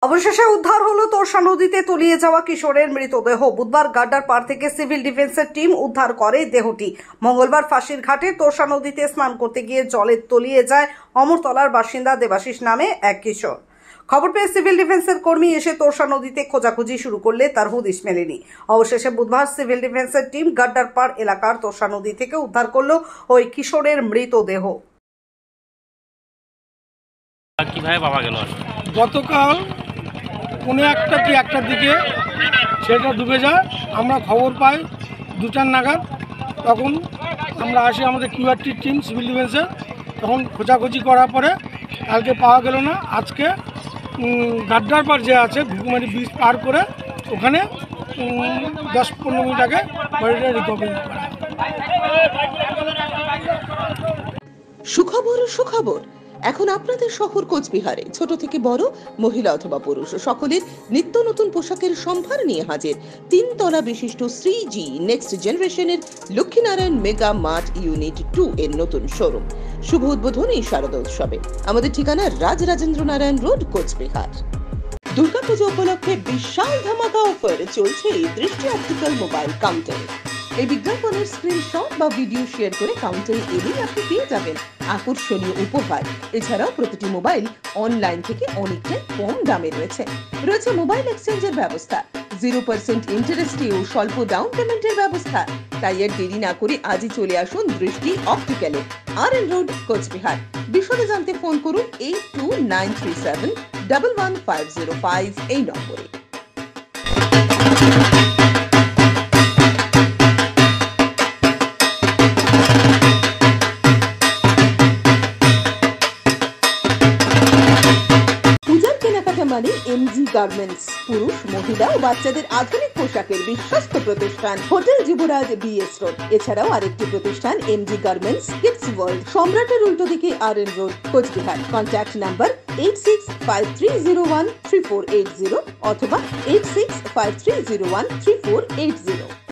অবশেষে উদ্ধার হলো তোরসা নদীতে তলিয়ে যাওয়া কিশোরের মৃতদেহ। বুধবার গাড্ডার পাড় থেকে সিভিল ডিফেন্সের টিম উদ্ধার করে দেহটি। মঙ্গলবার ফাঁসির ঘাটে তোরসা নদীতে স্নান করতে গিয়ে জলে তলিয়ে যায় অমরতলার বাসিন্দা দেবাশিস নামে এক কিশোর। খবর পেয়ে সিভিল ডিফেন্সের কর্মী এসে তোরসা নদীতে খোঁজাখুঁজি শুরু করলে তার হুদিস মেলেনি। অবশেষে বুধবার সিভিল ডিফেন্সের টিম গাড্ডার পাড় এলাকার তোরসা নদী থেকে উদ্ধার করলো ওই কিশোরের মৃতদেহ। কিভাবে পাওয়া গেল? গতকাল কোনো একটার দিকে সেটা ডুবে যায়। আমরা খবর পাই 2টা নাগাদ। তখন আমরা আসি আমাদের কিউআরটির টিম সিভিল ডিফেন্সের। তখন খোঁজাখুঁজি করার পরে কালকে পাওয়া গেল না। আজকে গাড্ডার পাড় যে আছে ঘুঘুমারি ব্রিজ পার করে ওখানে 10-15 মিনিট আগে বডিটা রিকভারি করা। সুখবর এখন আপনাদের শহর কোচবিহারে ছোট থেকে বড়, মহিলা অথবা পুরুষ সকলের নিত্য নতুন পোশাকের সম্ভার নিয়ে হাজির 3 তলা বিশিষ্ট শ্রীজি নেক্সট জেনারেশনের লক্ষ্মীনারায়ণ মেগা মার্ট ইউনিট 2 এর নতুন শোরুম। শুভ উদ্বোধন এই শারদা উৎসবে। আমাদের ঠিকানা রাজরাজেন্দ্র নারায়ণ রোড, কোচবিহার। দুর্গাপূজা উপলক্ষে বিশাল ধামাকা অফার চলছে দৃষ্টি অপটিক্যাল মোবাইল কাউন্টারে। এই বিজ্ঞাপনের স্ক্রিনশট বা ভিডিও শেয়ার করে কাউন্টারে এলেই আপনি পেয়ে যাবেন আকর্ষণীয় উপহার। এছাড়াও প্রতিটি মোবাইল অনলাইন থেকে অনেকটাই কম দামে রয়েছে মোবাইল এক্সচেঞ্জের ব্যবস্থা, 0% ইন্টারেস্টে ও স্বল্প ডাউন পেমেন্টের ব্যবস্থা। তাই আর দেরি না করে আজই চলে আসুন দৃষ্টি অপটিক্যালে, RN রোড, কোচবিহার। বিশদে জানতে ফোন করুন 8293711505 এই নম্বরে। মানে এমজি গার্মেন্টস, পুরুষ, মহিলা ও বাচ্চাদের আধুনিক পোশাকের বিশ্বস্ত প্রতিষ্ঠান হোটেল যুবরাজ, BS রোড। এছাড়াও আরেকটি প্রতিষ্ঠান এমজি গার্মেন্টস কিডস ওয়ার্ল্ড, সম্রাটের উল্টো দিকে, RN road, Cooch Behar. Contact number 8653013480 অথবা 8653013480।